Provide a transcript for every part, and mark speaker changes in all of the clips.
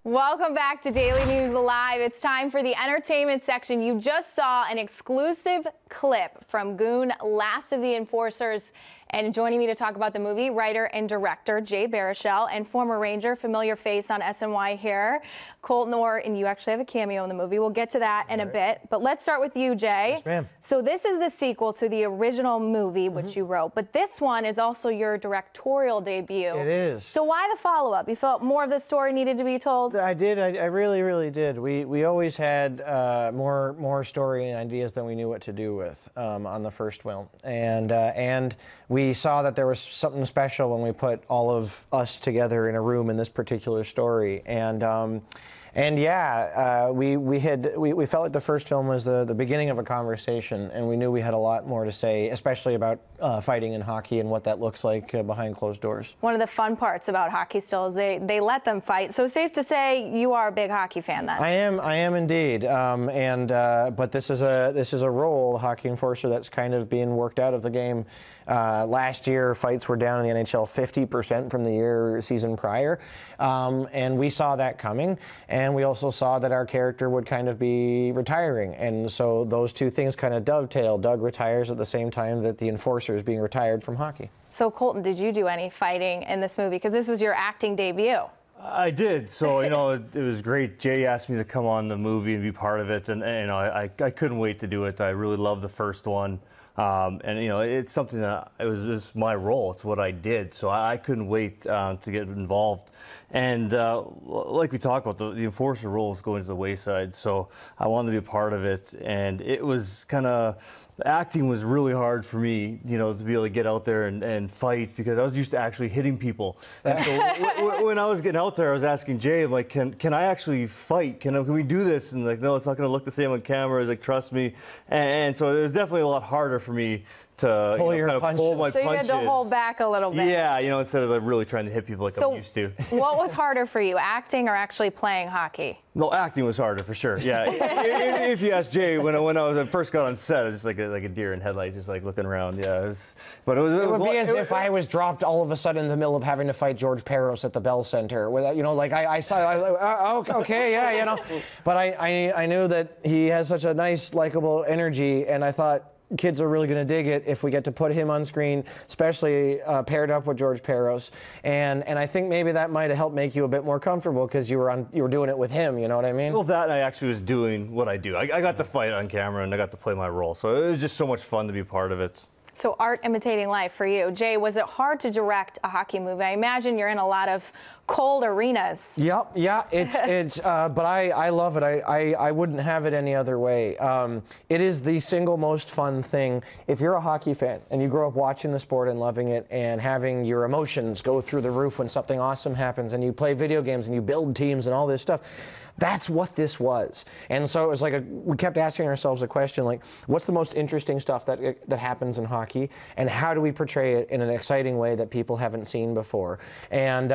Speaker 1: Welcome back to Daily News Live. It's time for the entertainment section. You just saw an exclusive clip from Goon, Last of the Enforcers. And joining me to talk about the movie, writer and director Jay Baruchel, and former Ranger, familiar face on SNY here, Colton Orr, and you actually have a cameo in the movie. We'll get to that in a bit. But let's start with you, Jay.
Speaker 2: Yes, ma'am.
Speaker 1: So this is the sequel to the original movie, which you wrote. But this one is also your directorial debut.
Speaker 2: It is.
Speaker 1: So why the follow-up? You felt more of the story needed to be told?
Speaker 2: I did. I really, really did. We always had more story and ideas than we knew what to do with on the first film, and we saw that there was something special when we put all of us together in a room in this particular story, and yeah, we felt like the first film was the beginning of a conversation, and we knew we had a lot more to say, especially about fighting in hockey and what that looks like behind closed doors. One
Speaker 1: of the fun parts about hockey still is they let them fight. So safe to say you are a big hockey fan then.
Speaker 2: I am indeed, but this is a role, hockey enforcer, that's kind of being worked out of the game. Last year, fights were down in the NHL 50% from the season prior, and we saw that coming. And we also saw that our character would kind of be retiring. And so those two things kind of dovetail. Doug retires at the same time that the enforcer is being retired from hockey.
Speaker 1: So Colton, did you do any fighting in this movie? Because this was your acting debut.
Speaker 3: I did. So, you know, it was great. Jay asked me to come on the movie and be part of it. And you know, I couldn't wait to do it. I really loved the first one. And, you know, it's something that it was just my role. It's what I did. So I couldn't wait to get involved. And like we talked about, the enforcer role is going to the wayside. So I wanted to be a part of it. And it was kind of, acting was really hard for me, you know, to be able to get out there and fight, because I was used to actually hitting people. And so when I was getting out there, I was asking Jay, I'm like, can I actually fight? Can we do this? And like, no, it's not going to look the same on camera. He's like, trust me. And so it was definitely a lot harder for me to
Speaker 2: pull
Speaker 3: kind of pull my punches.
Speaker 1: So you had to hold back a little bit.
Speaker 3: Yeah, you know, instead of like really trying to hit people like I'm used to.
Speaker 1: What was harder for you, acting or actually playing hockey?
Speaker 3: No, acting was harder for sure. Yeah, if you ask Jay, when I first got on set, I was just like a deer in headlights, just like looking around. Yeah, it
Speaker 2: would be as if I was dropped all of a sudden in the middle of having to fight George Peros at the Bell Center. Without, you know, like I saw, okay, yeah, you know, but I knew that he has such a nice, likable energy, and I thought, kids are really going to dig it if we get to put him on screen, especially paired up with George Peros, and I think maybe that might have helped make you a bit more comfortable because you were doing it with him. You know what I mean?
Speaker 3: Well, that I actually was doing what I do. I got to fight on camera and I got to play my role, so it was just so much fun to be part of it.
Speaker 1: So art imitating life for you. Jay, was it hard to direct a hockey movie? I imagine you're in a lot of cold arenas.
Speaker 2: Yep, yeah, but I love it. I wouldn't have it any other way. It is the single most fun thing. If you're a hockey fan and you grow up watching the sport and loving it and having your emotions go through the roof when something awesome happens, and you play video games and you build teams and all this stuff, that's what this was. And so it was like we kept asking ourselves a question like, what's the most interesting stuff that happens in hockey, and how do we portray it in an exciting way that people haven't seen before? And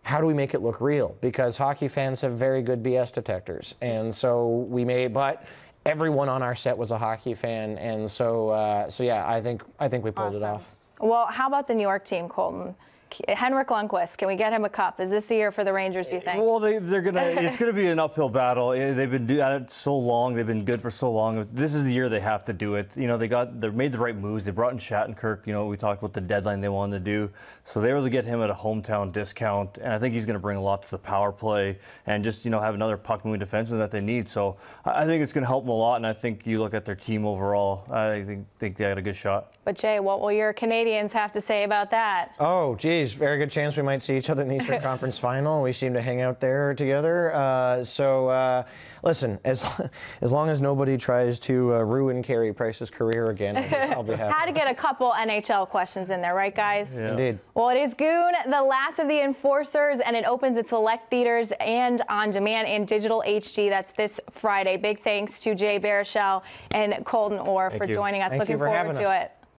Speaker 2: how do we make it look real? Because hockey fans have very good BS detectors. And so but everyone on our set was a hockey fan, and so yeah, I think we pulled it off.
Speaker 1: Well, how about the New York team, Colton? Henrik Lundqvist, can we get him a cup? Is this the year for the Rangers, you think?
Speaker 3: Well, it's gonna be an uphill battle. They've been at it so long. They've been good for so long. This is the year they have to do it. You know, they made the right moves. They brought in Shattenkirk. You know, we talked about the deadline they wanted to do. So they were able to get him at a hometown discount, and I think he's gonna bring a lot to the power play and just, you know, have another puck-moving defenseman that they need. So I think it's gonna help them a lot, and I think you look at their team overall, I think they got a good shot.
Speaker 1: But Jay, what will your Canadians have to say about that?
Speaker 2: Oh, geez, very good chance we might see each other in the Eastern Conference Final. We seem to hang out there together. Listen, as long as nobody tries to ruin Carey Price's career again, I'll be happy.
Speaker 1: Had to get a couple NHL questions in there, right, guys?
Speaker 3: Yeah.
Speaker 2: Indeed.
Speaker 1: Well, it is Goon, the last of the Enforcers, and it opens at select theaters and on demand and digital HD. That's this Friday. Big thanks to Jay Baruchel and Colton Orr for joining us. Looking forward to it.